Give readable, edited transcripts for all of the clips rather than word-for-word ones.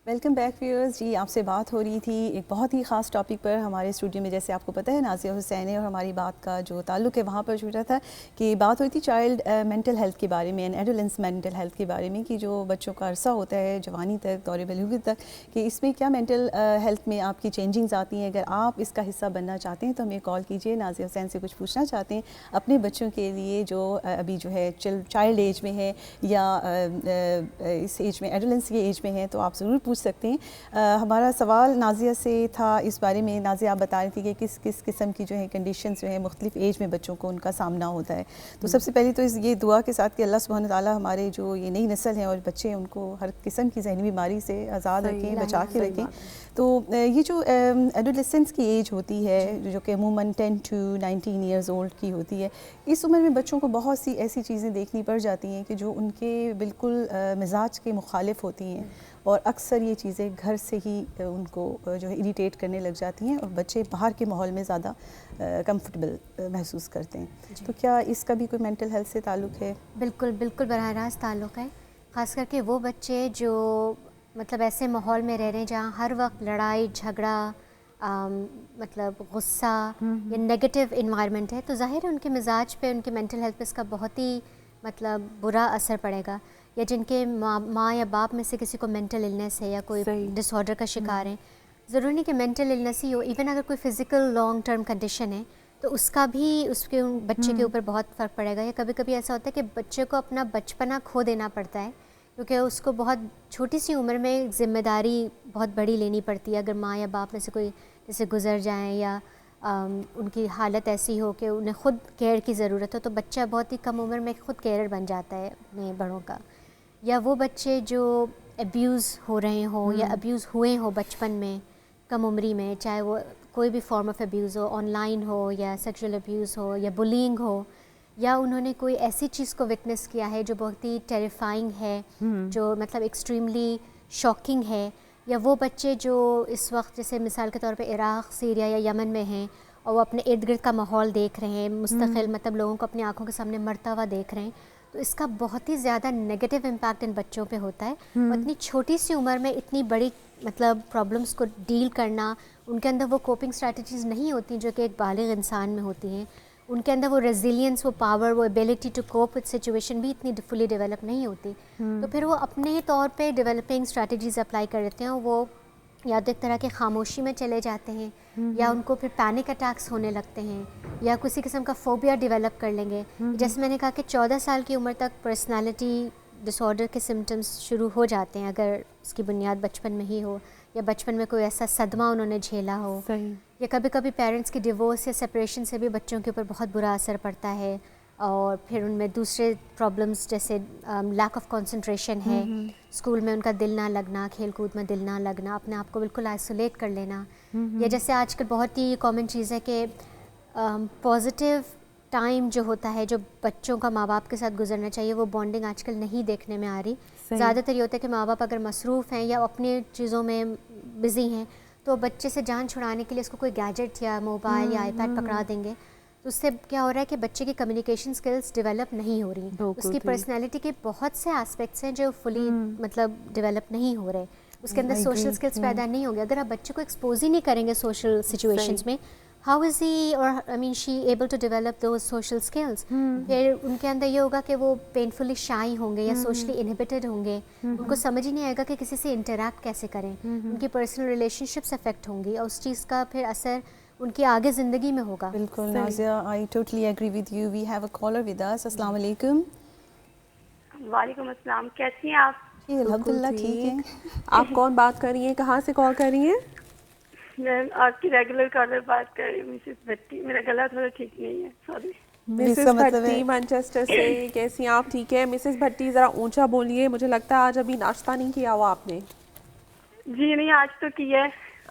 Welcome back viewers. جی آپ سے بات ہو رہی تھی ایک بہت ہی خاص ٹاپک پر ہمارے اسٹوڈیو میں. جیسے آپ کو پتہ ہے نازیہ حسین ہے اور ہماری بات کا جو تعلق ہے وہاں پر چھوٹا تھا کہ بات ہوئی تھی چائلڈ مینٹل ہیلتھ کے بارے میں اینڈ ایڈولسنس مینٹل ہیلتھ کے بارے میں کہ جو بچوں کا عرصہ ہوتا ہے جوانی تک دور بلوغت تک کہ اس میں کیا مینٹل ہیلتھ میں آپ کی چینجنگز آتی ہیں. اگر آپ اس کا حصہ بننا چاہتے ہیں تو ہمیں کال کیجیے. نازیہ حسین سے کچھ پوچھنا چاہتے ہیں اپنے بچوں کے لیے جو ابھی جو ہے چائلڈ ایج میں ہے یا اس ایج میں ایڈولسنس کی ایج میں ہے تو آپ ضرور پوچھ سکتے ہیں. ہمارا سوال نازیہ سے تھا اس بارے میں. نازیہ آپ بتا رہی تھی کہ کس کس قسم کی جو ہے کنڈیشنز جو ہے مختلف ایج میں بچوں کو ان کا سامنا ہوتا ہے. تو سب سے پہلے تو یہ دعا کے ساتھ کہ اللہ سبحانہ تعالیٰ ہمارے جو یہ نئی نسل ہیں اور بچے ہیں ان کو ہر قسم کی ذہنی بیماری سے آزاد رکھیں, بچا کے رکھیں. تو یہ جو ایڈولسنس کی ایج ہوتی ہے جو کہ عموماً 10 to 19 ایئرز اولڈ کی ہوتی ہے, اس عمر میں بچوں کو بہت سی ایسی چیزیں دیکھنی پڑ جاتی ہیں کہ جو ان کے بالکل مزاج کے مخالف ہوتی ہیں اور اکثر یہ چیزیں گھر سے ہی ان کو جو ہے اریٹیٹ کرنے لگ جاتی ہیں اور بچے باہر کے ماحول میں زیادہ کمفرٹیبل محسوس کرتے ہیں. تو کیا اس کا بھی کوئی مینٹل ہیلتھ سے تعلق ہے؟ بالکل بالکل براہ راست تعلق ہے. خاص کر کے وہ بچے جو مطلب ایسے ماحول میں رہ رہے ہیں جہاں ہر وقت لڑائی جھگڑا مطلب غصہ یا نیگیٹو انوائرمنٹ ہے, تو ظاہر ہے ان کے مزاج پہ ان کے مینٹل ہیلتھ پہ اس کا بہت ہی مطلب برا اثر پڑے گا. یا جن کے ماں یا باپ میں سے کسی کو مینٹل النیس ہے یا کوئی ڈس آرڈر کا شکار ہیں, ضروری نہیں کہ مینٹل النیس ہی ہو, ایون اگر کوئی فزیکل لانگ ٹرم کنڈیشن ہے تو اس کا بھی اس کے بچے کے اوپر بہت فرق پڑے گا. یا کبھی کبھی ایسا ہوتا ہے کہ بچے کو اپنا بچپنا کھو دینا پڑتا ہے کیونکہ اس کو بہت چھوٹی سی عمر میں ذمہ داری بہت بڑی لینی پڑتی ہے. اگر ماں یا باپ میں سے کوئی جیسے گزر جائیں یا ان کی حالت ایسی ہو کہ انہیں خود کیئر کی ضرورت ہو, تو بچہ بہت ہی کم عمر میں خود کیئر بن جاتا ہے اپنے بڑوں کا. یا وہ بچے جو ابیوز ہو رہے ہوں یا ابیوز ہوئے ہوں بچپن میں کم عمری میں, چاہے وہ کوئی بھی فارم آف ابیوز ہو, آن لائن ہو یا سیکشل ابیوز ہو یا بلینگ ہو, یا انہوں نے کوئی ایسی چیز کو وٹنس کیا ہے جو بہت ہی ٹیریفائنگ ہے, جو مطلب ایکسٹریملی شاکنگ ہے. یا وہ بچے جو اس وقت جیسے مثال کے طور پہ عراق, سیریا یا یمن میں ہیں اور وہ اپنے ارد گرد کا ماحول دیکھ رہے ہیں مستقل, مطلب لوگوں کو اپنی آنکھوں کے سامنے مرتا ہوا دیکھ رہے ہیں, تو اس کا بہت ہی زیادہ نیگیٹو امپیکٹ ان بچوں پہ ہوتا ہے. اور اتنی چھوٹی سی عمر میں اتنی بڑی مطلب پرابلمس کو ڈیل کرنا, ان کے اندر وہ کوپنگ اسٹریٹجیز نہیں ہوتی جو کہ ایک بالغ انسان میں ہوتی ہیں. ان کے اندر وہ ریزیلینس, وہ پاور, وہ ability to cope with situation بھی اتنی فلی ڈیولپ نہیں ہوتی. تو پھر وہ اپنے طور پہ ڈیولپنگ اسٹریٹجیز اپلائی کر لیتے ہیں, وہ یا تو ایک طرح کے خاموشی میں چلے جاتے ہیں یا ان کو پھر پینک اٹیکس ہونے لگتے ہیں یا کسی قسم کا فوبیا ڈیولپ کر لیں گے. جیسے میں نے کہا کہ 14 سال کی عمر تک پرسنالٹی ڈس آرڈر کے سمٹمز شروع ہو جاتے ہیں اگر اس کی بنیاد بچپن میں ہی ہو یا بچپن میں کوئی ایسا صدمہ انہوں نے جھیلا ہو. یا کبھی کبھی پیرنٹس کی ڈیورس یا سپریشن سے بھی بچوں کے اوپر بہت برا اثر پڑتا ہے, اور پھر ان میں دوسرے پرابلمس جیسے لیک آف کنسنٹریشن ہے, اسکول میں ان کا دل نہ لگنا, کھیل کود میں دل نہ لگنا, اپنے آپ کو بالکل آئسولیٹ کر لینا. یا جیسے آج کل بہت ہی کامن چیز ہے کہ پازیٹیو ٹائم جو ہوتا ہے جو بچوں کا ماں باپ کے ساتھ گزرنا چاہیے وہ بانڈنگ آج کل نہیں دیکھنے میں آ رہی. زیادہ تر یہ ہوتا ہے کہ ماں باپ اگر مصروف ہیں یا اپنی چیزوں میں بزی ہیں تو بچے سے جان چھڑانے کے لیے اس کو کوئی گیجٹ یا موبائل یا آئی پیڈ پکڑا دیں گے. تو اس سے کیا ہو رہا ہے کہ بچے کی کمیونیکیشن سکلز ڈیولپ نہیں ہو رہی, اس کی پرسنالٹی کے بہت سے آسپیکٹس ہیں جو فلی مطلب ڈیولپ نہیں ہو رہے, اس کے اندر سوشل سکلز پیدا نہیں ہوں گے. اگر آپ بچے کو ایکسپوز ہی نہیں کریں گے سوشل سچویشنز میں, how is he or I mean she able to develop those social skills. پھر ان کے اندر یہ ہوگا کہ وہ پینفلی شائی ہوں گے یا سوشلی انہیبیٹڈ ہوں گے, ان کو سمجھ ہی نہیں آئے گا کہ کسی سے انٹریکٹ کیسے کریں, ان کی پرسنل ریلیشن شپس افیکٹ ہوں گی اور اس چیز کا پھر اثر ان کی آگے زندگی میں ہوگا. بالکل Nazia, I totally agree with you. We have a caller with us. السلام علیکم. وعلیکم السلام, کیسی ہیں آپ؟ جی الحمدللہ ٹھیک ہے. آپ کون بات کر رہی ہیں, کہاں سے کال کر رہی ہیں؟ میں آپ کی ریگولر کالر بات کر رہی ہوں, مسز بھٹی. میرا گلا تھوڑا ٹھیک نہیں ہے, سوری. مسز بھٹی مانچسٹر سے, کیسی ہیں آپ؟ ٹھیک ہے مسز بھٹی, ذرا اونچا بولیے, مجھے لگتا ہے آج ابھی ناشتہ نہیں کیا ہوا آپ نے. جی نہیں, آج تو کیا ہے.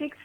6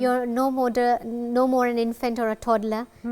you're no more an infant or a toddler,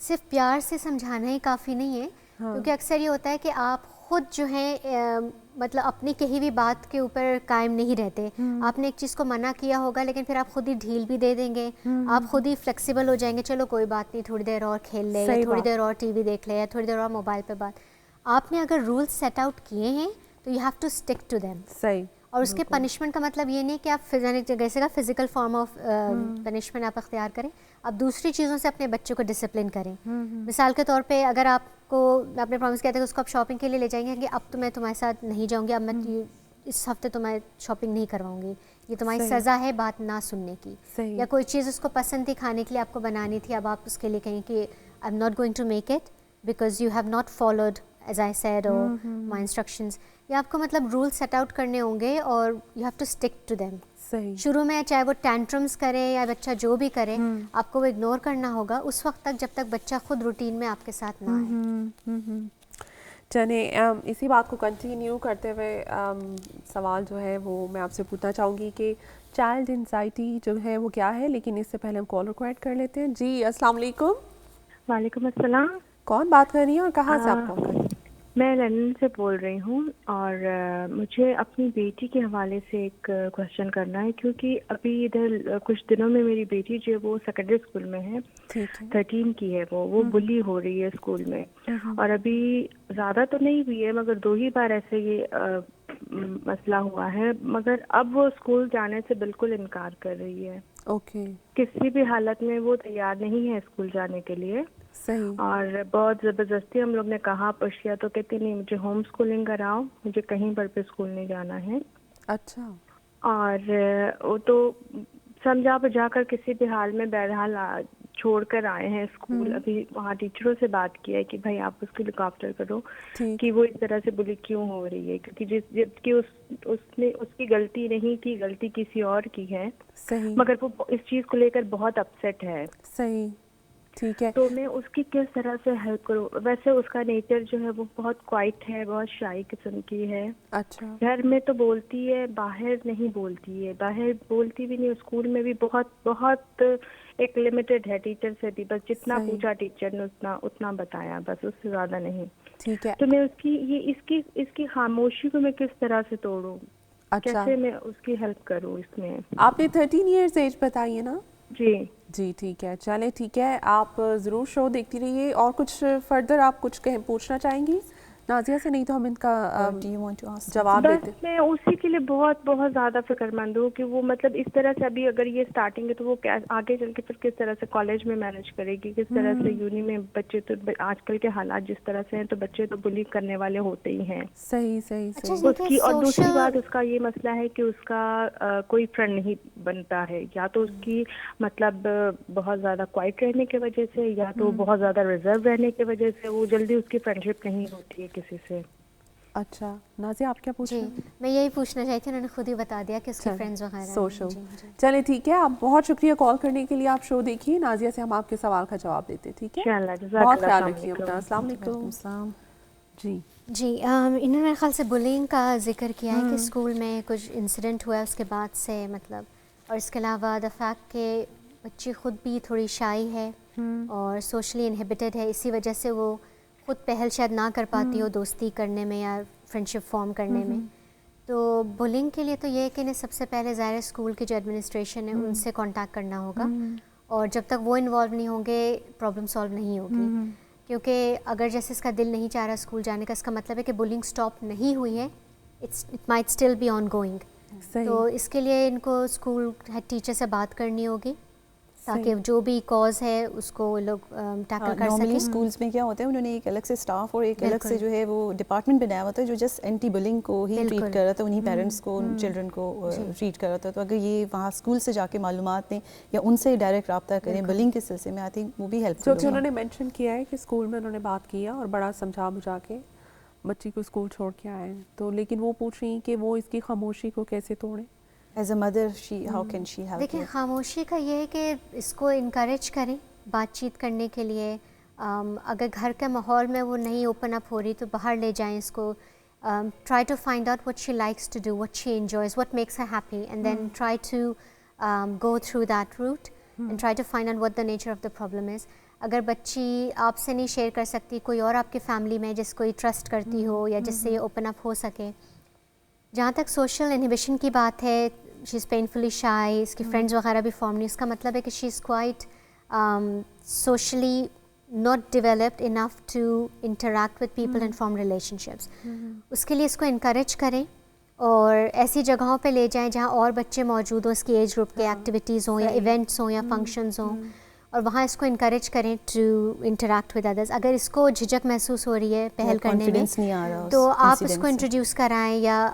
صرف پیار سے سمجھانا ہی کافی نہیں ہے، کیونکہ اکثر یہ ہوتا ہے کہ آپ خود جو ہیں مطلب اپنی کہی ہوئی بات کے اوپر قائم نہیں رہتے. آپ نے ایک چیز کو منع کیا ہوگا لیکن پھر آپ خود ہی ڈھیل بھی دے دیں گے، آپ خود ہی فلیکسیبل ہو جائیں گے، چلو کوئی بات نہیں، تھوڑی دیر اور کھیل لے، یا تھوڑی دیر اور ٹی وی دیکھ لے، یا تھوڑی دیر اور موبائل پہ بات. آپ نے اگر رولس سیٹ آؤٹ کیے ہیں تو you have to stick to them. صحیح. اور اس کے پنشمنٹ کا مطلب یہ نہیں کہ آپ جیسے کا فزیکل فارم آف پنشمنٹ آپ اختیار کریں، آپ دوسری چیزوں سے اپنے بچوں کو ڈسپلن کریں. مثال کے طور پہ اگر آپ نے پرومس کیا تھا کہ اس کو آپ شاپنگ کے لیے لے جائیں گے کہ اب تو میں تمہارے ساتھ نہیں جاؤں گی، اب میں اس ہفتے تو میں شاپنگ نہیں کرواؤں گی، یہ تمہاری سزا ہے بات نہ سننے کی. یا کوئی چیز اس کو پسند تھی کھانے کے لیے، آپ کو بنانی تھی، اب آپ اس کے لیے کہیں کہ I am not going to make it because you have not followed as I said or my instructions. یا آپ کو مطلب رول سیٹ آؤٹ کرنے ہوں گے اور you have to stick to them. شروع میں چاہے وہ ٹینٹرمس کرے یا بچہ جو بھی کرے، آپ کو وہ اگنور کرنا ہوگا اس وقت تک جب تک بچہ خود روٹین میں آپ کے ساتھ نہ آئے. چلیں اسی بات کو کنٹینیو کرتے ہوئے سوال جو ہے وہ میں آپ سے پوچھنا چاہوں گی کہ چائلڈ انزائٹی جو ہے وہ کیا ہے، لیکن اس سے پہلے ہم کالر کو ایڈ کر لیتے ہیں. جی السلام علیکم. وعلیکم السلام. کون بات کر رہی ہیں اور کہاں سے آپ کال کر رہی ہیں؟ میں لندن سے بول رہی ہوں اور مجھے اپنی بیٹی کے حوالے سے ایک کوشچن کرنا ہے، کیونکہ ابھی ادھر کچھ دنوں میں میری بیٹی جو ہے وہ سیکنڈری اسکول میں ہے، 13 کی ہے، وہ بلی ہو رہی ہے اسکول میں. اور ابھی زیادہ تو نہیں ہوئی ہے مگر 2 ہی بار ایسے یہ مسئلہ ہوا ہے، مگر اب وہ اسکول جانے سے بالکل انکار کر رہی ہے. کسی بھی حالت میں وہ تیار نہیں ہے اسکول جانے کے لیے. اور بہت زبردستی ہم لوگ نے کہا پوچھ کیا تو کہتے نہیں مجھے ہوم اسکولنگ کراؤ، مجھے کہیں پر بھی اسکول نہیں جانا ہے. اچھا. اور وہ تو سمجھا بجھا کر کسی بھی حال میں بہرحال چھوڑ کر آئے ہیں اسکول. ابھی وہاں ٹیچروں سے بات کیا ہے کہ بھائی آپ اس کی لک آفٹر کرو کہ وہ اس طرح سے بلی کیوں ہو رہی ہے، کیونکہ جب کہ اس کی غلطی نہیں تھی، غلطی کسی اور کی ہے. مگر وہ اس چیز کو لے کر بہت اپسیٹ ہے. صحیح. ٹھیک ہے. تو میں اس کی کس طرح سے ہیلپ کروں؟ ویسے اس کا نیچر جو ہے وہ بہت کوائٹ ہے، بہت شائی قسم کی ہے. اچھا. گھر میں تو بولتی ہے، باہر نہیں بولتی ہے، باہر بولتی بھی نہیں. اسکول میں بھی بہت بہت ایک لمیٹڈ ہے، ٹیچر سے بھی بس جتنا پوچھا ٹیچر نے اتنا بتایا، بس اس سے زیادہ نہیں. ٹھیک ہے. تو میں اس کی خاموشی کو میں کس طرح سے توڑوں؟ کیسے میں اس کی ہیلپ کروں اس میں؟ آپ نے 13 ایئرز ایج بتائیے نا؟ جی ٹھیک ہے. چلیں ٹھیک ہے، آپ ضرور شو دیکھتی رہیے. اور کچھ فردر آپ کچھ پوچھنا چاہیں گی نازیہ سے؟ نہیں تو ہم ان کا جواب دیتے. بس میں اسی کے لیے بہت بہت زیادہ فکر مند ہوں کہ وہ مطلب اس طرح سے ابھی اگر یہ اسٹارٹنگ ہے تو وہ آگے چل کے پھر کس طرح سے کالج میں مینیج کرے گی، کس طرح سے یونی میں. بچے تو آج کل کے حالات جس طرح سے ہیں تو بچے تو بلی کرنے والے ہوتے ہی ہیں. صحیح. اس کی اور دوسری بات اس کا یہ مسئلہ ہے کہ اس کا کوئی فرینڈ نہیں بنتا ہے، یا تو اس کی مطلب بہت زیادہ کوائٹ رہنے کی وجہ سے، یا تو بہت زیادہ ریزرو رہنے کی وجہ سے وہ جلدی اس کی فرینڈ شپ نہیں ہوتی ہے کسی سے. اچھا نازیہ آپ کیا پوچھ رہے ہیں؟ میں یہی پوچھنا چاہتی تھی، انہوں نے خود ہی بتا دیا کہ اس کے فرینڈز وغیرہ سوشل. چلیں ٹھیک ہے، آپ بہت شکریہ کال کرنے کے لیے. آپ شو دیکھیے، نازیہ سے ہم آپ کے سوال کا جواب دیتے. ٹھیک ہے، بہت خیال رکھیے اپنا. السلام علیکم. جی انہوں نے میرے خیال سے بلینگ کا ذکر کیا ہے کہ اسکول میں کچھ انسیڈنٹ ہوا ہے اس کے بعد سے مطلب، اور اس کے علاوہ دا فیکٹ کہ بچی خود بھی تھوڑی شائی ہے اور سوشلی انہیبیٹڈ ہے، اسی وجہ سے وہ خود پہل شاید نہ کر پاتی ہو دوستی کرنے میں یا فرینڈشپ فارم کرنے میں. تو بلنگ کے لیے تو یہ ہے کہ انہیں سب سے پہلے ظاہر اسکول کی جو ایڈمنسٹریشن ہے ان سے کانٹیکٹ کرنا ہوگا، اور جب تک وہ انوالو نہیں ہوں گے پرابلم سالو نہیں ہوگی. کیونکہ اگر جیسے اس کا دل نہیں چاہ رہا اسکول جانے کا، اس کا مطلب ہے کہ بلنگ اسٹاپ نہیں ہوئی ہے، it might still be ongoing. تو اس کے لیے ان کو اسکول ہیڈ ٹیچر سے بات کرنی ہوگی تاکہ جو بھی کاز ہے اس کو لوگ ٹیکل کر سکیں. نارملی اسکولس میں کیا ہوتا ہے، انہوں نے ایک الگ سے اسٹاف اور ایک الگ سے جو ہے وہ ڈپارٹمنٹ بنایا ہوتا ہے جو جسٹ اینٹی بلنگ کو ہی ٹریٹ کر رہا تھا، انہیں پیرنٹس کو، چلڈرن کو ٹریٹ کر رہا تھا. تو اگر یہ وہاں اسکول سے جا کے معلومات دیں یا ان سے ڈائریکٹ رابطہ کریں بلنگ کے سلسلے میں، آئی تھنک وہ بھی ہیلپ جو کہ انہوں نے مینشن کیا ہے کہ اسکول میں انہوں نے بات کیا اور بڑا سمجھا بجھا کے بچی کو اسکول چھوڑ کے آئے ہیں. تو لیکن وہ پوچھ رہی ہیں کہ وہ اس کی خاموشی کو کیسے توڑیں. As a mother how can she help? دیکھیں خاموشی کا یہ ہے کہ اس کو انکریج کریں بات چیت کرنے کے لیے. اگر گھر کے ماحول میں وہ نہیں اوپن اپ ہو رہی تو باہر لے جائیں اس کو. Try to find out what she likes to do, what she enjoys, what makes her happy, and then try to go through that route and try to find out what the nature of the problem is. اگر بچی آپ سے نہیں share کر سکتی، کوئی اور آپ کی فیملی میں جس کو یہ ٹرسٹ کرتی ہو یا جس سے یہ اوپن اپ ہو سکے. جہاں تک سوشل انہیبیشن کی بات ہے، شی از پینفلی شائی، اس کی فرینڈز وغیرہ بھی فارم نہیں، اس کا مطلب ہے کہ she is quite socially not developed enough to interact with people and form relationships. اس کے لیے اس کو انکریج کریں اور ایسی جگہوں پہ لے جائیں جہاں اور بچے موجود ہوں، اس کی ایج گروپ کے ایکٹیویٹیز ہوں یا ایونٹس ہوں یا فنکشنز ہوں، اور وہاں اس کو انکریج کریں ٹو انٹریکٹ ود ادرس. اگر اس کو جھجک محسوس ہو رہی ہے پہل کرنے میں تو آپ اس کو انٹروڈیوس کرائیں، یا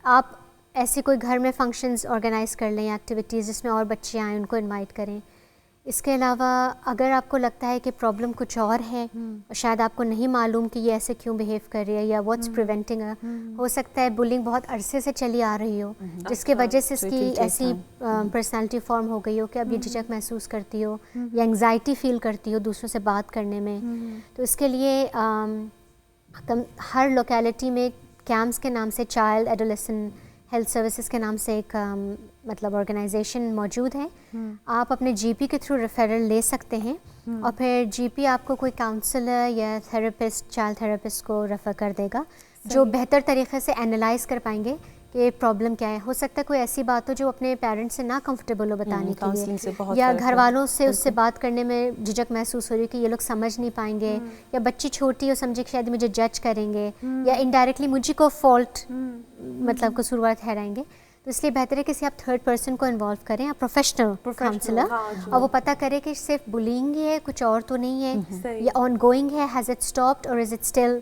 آپ ایسے کوئی گھر میں فنکشنز آرگنائز کر لیں، ایکٹیویٹیز جس میں اور بچے آئیں، ان کو انوائٹ کریں. اس کے علاوہ اگر آپ کو لگتا ہے کہ پرابلم کچھ اور ہے اور شاید آپ کو نہیں معلوم کہ یہ ایسے کیوں بیہیو کر رہی ہے یا واٹس پریونٹنگ، ہو سکتا ہے بلنگ بہت عرصے سے چلی آ رہی ہو جس کی وجہ سے اس کی ایسی پرسنالٹی فارم ہو گئی ہو کہ اب یہ جھجک محسوس کرتی ہو یا انگزائٹی فیل کرتی ہو دوسروں سے بات کرنے میں. تو اس کے لیے ہر لوکیلٹی میں کیمپس کے نام سے چائلڈ ایڈولیسنٹ ہیلتھ سروسز کے نام سے ایک مطلب آرگنائزیشن موجود ہے. آپ اپنے جی پی کے تھرو ریفرل لے سکتے ہیں اور پھر جی پی آپ کو کوئی کاؤنسلر یا تھراپسٹ، چائلڈ تھراپسٹ کو ریفر کر دے گا جو بہتر طریقے سے اینالائز کر پائیں گے کہ پرابلم کیا ہے. ہو سکتا ہے کوئی ایسی بات ہو جو اپنے پیرنٹس سے نا کمفرٹیبل ہو بتانے کے لیے، یا گھر والوں سے اس سے بات کرنے میں جھجک محسوس ہو رہی ہے کہ یہ لوگ سمجھ نہیں پائیں گے، یا بچی چھوٹی ہو سمجھے کہ شاید مجھے جج کریں گے یا انڈائریکٹلی مجھے کو فالٹ مطلب قصوروار ٹھہرائیں گے. تو اس لیے بہتر ہے کہ آپ تھرڈ پرسن کو انوالو کریں، آپ پروفیشنل کاؤنسلر، اور وہ پتہ کرے کہ صرف بلینگ ہی ہے، کچھ اور تو نہیں ہے، یا آن گوئنگ ہے، ہیز اٹ اسٹاپڈ اور از اٹ اسٹل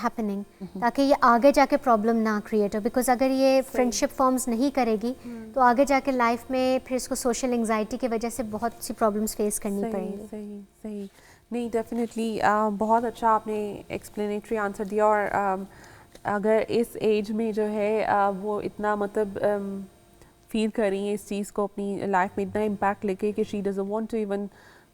ہیپننگ، تاکہ یہ آگے جا کے پرابلم نہ کریٹ ہو. بیکاز اگر یہ فرینڈ شپ فارمز نہیں کرے گی تو آگے جا کے لائف میں پھر اس کو سوشل انگزائٹی کی وجہ سے بہت سی پرابلمس فیس کرنی پڑیں گی. صحیح نہیں، ڈیفینیٹلی بہت اچھا آپ نے ایکسپلینیٹری آنسر دیا. اور اگر اس ایج میں جو ہے وہ اتنا مطلب فیل کر رہی ہیں اس چیز کو، اپنی لائف میں اتنا امپیکٹ لے کے کہ she doesn't want to even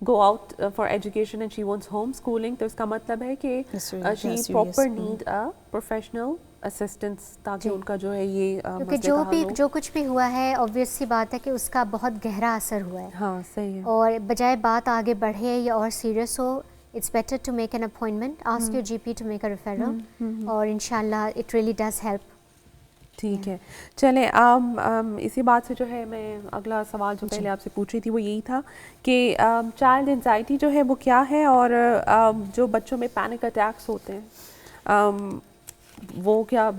go out for education and she wants home schooling, تو اس کا مطلب ہے کہ she proper need a professional assistance تاکہ ان کا جو ہے یہ کیونکہ جو کچھ بھی ہوا ہے obvious سی بات ہے کہ اس کا بہت گہرا اثر ہوا ہے. ہاں صحیح ہے. اور بجائے بات آگے بڑھے یا اور serious who, it's better to make an appointment, ask your GP to make a referral, اور انشاءاللہ it really does help. ٹھیک ہے. چلیں اسی بات سے جو ہے میں اگلا سوال جو پہلے آپ سے پوچھ رہی تھی وہ یہی تھا کہ چائلڈ انزائٹی جو ہے وہ کیا ہے، اور جو بچوں میں پینک اٹیکس ہوتے ہیں وہ کیا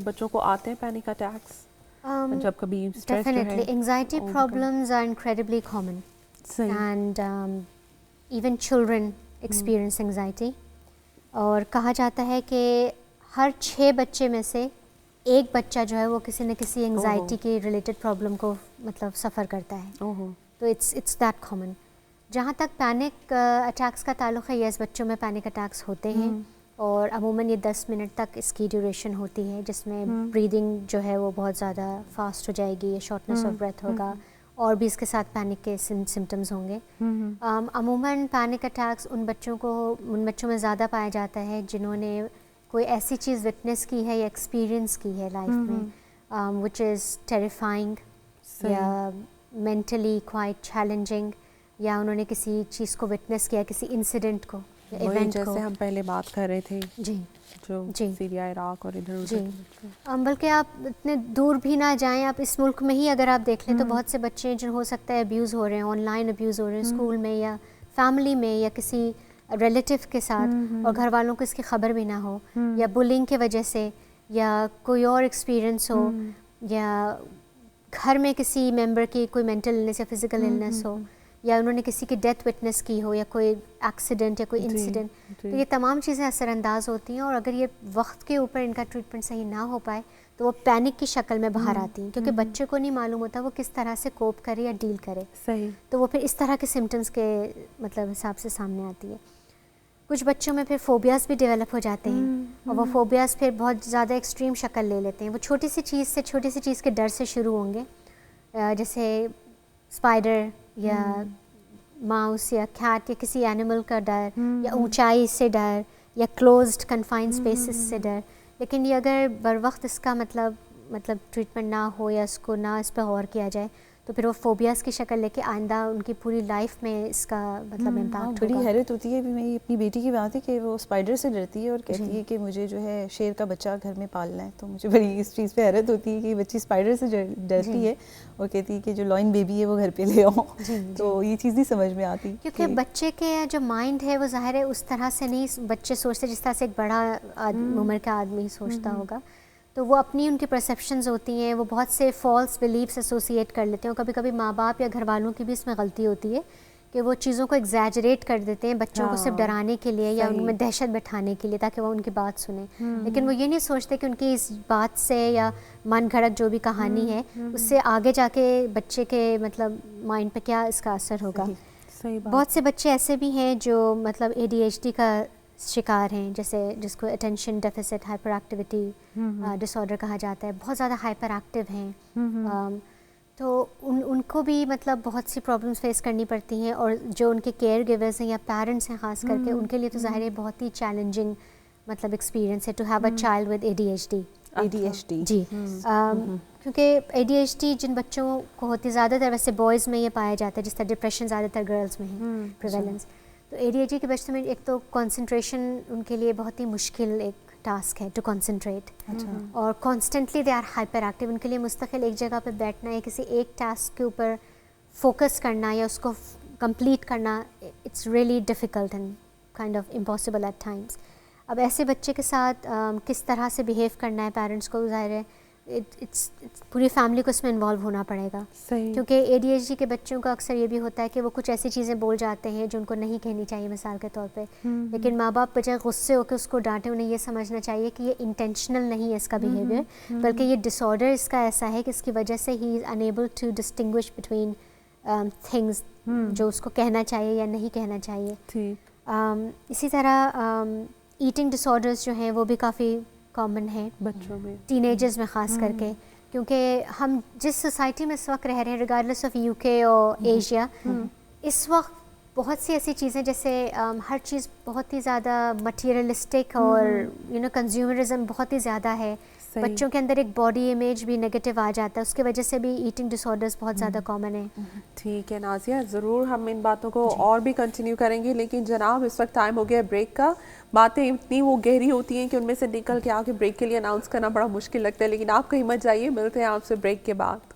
بچوں کو آتے ہیں پینک اٹیکس جب کبھی اسٹریس جو ہے؟ Definitely. Anxiety problems are incredibly common. And even children experience anxiety. اور کہا جاتا ہے کہ ہر 6 بچے میں سے ایک بچہ جو ہے وہ کسی نہ کسی انگزائٹی کی ریلیٹڈ پرابلم کو مطلب سفر کرتا ہے. تو اٹس دیٹ کامن. جہاں تک پینک اٹیکس کا تعلق ہے، یس بچوں میں پینک اٹیکس ہوتے ہیں، اور عموماً یہ 10 منٹ تک اس کی ڈیوریشن ہوتی ہے، جس میں بریدنگ جو ہے وہ بہت زیادہ فاسٹ ہو جائے گی، شارٹنیس آف بریتھ ہوگا، اور بھی اس کے ساتھ پینک کے سمٹمز ہوں گے. عموماً پینک اٹیکس ان بچوں میں زیادہ پایا جاتا ہے جنہوں نے کوئی ایسی چیز وٹنس کی ہے یا ایکسپیرئنس کی ہے لائف میں وچ از ٹیریفائنگ یا مینٹلی کوائٹ چیلنجنگ، یا انہوں نے کسی چیز کو وٹنس کیا، کسی انسیڈنٹ کو، ایونٹ کو، جیسے ہم پہلے بات کر رہے تھے جو سیریا، عراق اور ادھر. بلکہ آپ اتنے دور بھی نہ جائیں، آپ اس ملک میں ہی اگر آپ دیکھ لیں تو بہت سے بچے جن ہو سکتا ہے ابیوز ہو رہے ہیں، آن لائن ابیوز ہو رہے ہیں، اسکول میں یا فیملی میں یا کسی ریلیٹیو کے ساتھ، اور گھر والوں کو اس کی خبر بھی نہ ہو، یا بلنگ کی وجہ سے، یا کوئی اور ایکسپیرئنس ہو، یا گھر میں کسی ممبر کی کوئی مینٹل النس یا فزیکل النس ہو، یا انہوں نے کسی کی ڈیتھ وٹنس کی ہو، یا کوئی ایکسیڈنٹ یا کوئی انسیڈنٹ. تو یہ تمام چیزیں اثر انداز ہوتی ہیں، اور اگر یہ وقت کے اوپر ان کا ٹریٹمنٹ صحیح نہ ہو پائے تو وہ پینک کی شکل میں باہر آتی ہیں، کیونکہ بچے کو نہیں معلوم ہوتا وہ کس طرح سے کوپ کرے یا ڈیل کرے. صحیح. تو وہ پھر اس طرح کے سمٹمس کے مطلب حساب سے سامنے آتی ہے. کچھ بچوں میں پھر فوبیاز بھی ڈیولپ ہو جاتے ہیں، اور وہ فوبیاز پھر بہت زیادہ ایکسٹریم شکل لے لیتے ہیں. وہ چھوٹی سی چیز کے ڈر سے شروع ہوں گے، جیسے اسپائڈر یا ماؤس یا کیٹ یا کسی اینیمل کا ڈر، یا اونچائی سے ڈر، یا کلوزڈ کنفائنڈ اسپیسز سے ڈر. لیکن یہ اگر بر وقت اس کا مطلب ٹریٹمنٹ نہ ہو یا اس کو نہ اس پہ غور کیا جائے تو پھر وہ فوبیاز کی شکل لے کے آئندہ ان کی پوری لائف میں اس کا مطلب امپیکٹ بڑی ہوگا. حیرت ہوتی ہے. میری اپنی بیٹی کی بات ہے کہ وہ اسپائڈر سے ڈرتی ہے اور کہتی ہے کہ مجھے جو ہے شیر کا بچہ گھر میں پالنا ہے. تو مجھے بڑی اس چیز پہ حیرت ہوتی ہے کہ بچی اسپائڈر سے ڈرتی ہے اور کہتی ہے کہ جو لائن بیبی ہے وہ گھر پہ لے آؤ. تو یہ چیز نہیں سمجھ میں آتی کیونکہ بچے کے جو مائنڈ ہے وہ ظاہر ہے اس طرح سے نہیں بچے سوچتے جس طرح سے ایک بڑا عمر کا آدمی سوچتا ہوگا. تو وہ اپنی ان کی پرسیپشنز ہوتی ہیں, وہ بہت سے فالس بلیفس ایسوسیٹ کر لیتے ہیں. کبھی کبھی ماں باپ یا گھر والوں کی بھی اس میں غلطی ہوتی ہے کہ وہ چیزوں کو ایگزیجریٹ کر دیتے ہیں بچوں کو صرف ڈرانے کے لیے یا ان میں دہشت بٹھانے کے لیے تاکہ وہ ان کی بات سنیں. لیکن وہ یہ نہیں سوچتے کہ ان کی اس بات سے یا من گھڑت جو بھی کہانی ہے اس سے آگے جا کے بچے کے مطلب مائنڈ پہ کیا اس کا اثر ہوگا. بہت سے بچے ایسے بھی ہیں جو مطلب ADHD کا شکار ہیں, جیسے جس کو اٹینشن ڈیفیسٹ ہائپر ایکٹیویٹی ڈس آرڈر کہا جاتا ہے. بہت زیادہ ہائپر ایکٹیو ہیں, تو ان کو بھی مطلب بہت سی پرابلمس فیس کرنی پڑتی ہیں. اور جو ان کے کیئر گیورز ہیں یا پیرنٹس ہیں خاص کر کے, ان کے لیے تو ظاہر ہے بہت ہی چیلنجنگ مطلب ایکسپیرینس ہے to have a child with ADHD. جی, کیونکہ ADHD جن بچوں کو ہوتی زیادہ تر ویسے بوائز میں یہ پایا جاتا ہے, جس طرح ڈپریشن زیادہ تر گرلز میں ہے پریویلنس. تو ADHD کے بچوں میں ایک تو کنسنٹریشن ان کے لیے بہت ہی مشکل ایک ٹاسک ہے ٹو کنسنٹریٹ, اور کانسٹنٹلی دے آر ہائپر ایکٹیو. ان کے لیے مستقل ایک جگہ پہ بیٹھنا یا کسی ایک ٹاسک کے اوپر فوکس کرنا یا اس کو کمپلیٹ کرنا, it's really difficult and kind of impossible at times. اب ایسے بچے کے ساتھ کس طرح سے بیہیو کرنا ہے پیرنٹس کو, ظاہر ہے پوری فیملی کو اس میں انوالو ہونا پڑے گا. کیونکہ ADHD کے بچوں کا اکثر یہ بھی ہوتا ہے کہ وہ کچھ ایسی چیزیں بول جاتے ہیں جو ان کو نہیں کہنی چاہیے مثال کے طور پہ, لیکن ماں باپ بجائے غصے ہو کے اس کو ڈانٹے انہیں یہ سمجھنا چاہیے کہ یہ انٹینشنل نہیں ہے اس کا بیہیویئر, بلکہ یہ ڈس آرڈر اس کا ایسا ہے کہ اس کی وجہ سے he is unable to distinguish between things جو اس کو کہنا چاہیے یا نہیں کہنا چاہیے. اسی طرح ایٹنگ ڈس آرڈرز جو ہیں وہ بھی کافی کامن ہے بچوں میں, ٹین ایجرز میں خاص کر کے, کیونکہ ہم جس سوسائٹی میں اس وقت رہ رہے ہیں ریگارڈلیس آف UK اور ایشیا, اس وقت بہت سی ایسی چیزیں جیسے ہر چیز بہت ہی زیادہ مٹیریلسٹک اور کنزیومرزم بہت ہی زیادہ ہے. بچوں کے اندر ایک باڈی امیج بھی نگیٹو آ جاتا ہے, اس کی وجہ سے بھی ایٹنگ ڈس آرڈرز بہت زیادہ کامن ہیں. ٹھیک ہے نازیہ, ضرور ہم ان باتوں کو اور بھی کنٹینیو کریں گے, لیکن جناب اس وقت ٹائم ہو گیا بریک کا. باتیں اتنی وہ گہری ہوتی ہیں کہ ان میں سے نکل کے آ کے بریک کے لیے اناؤنس کرنا بڑا مشکل لگتا ہے, لیکن آپ کہیں مت جائیے, ملتے ہیں آپ سے بریک کے بعد.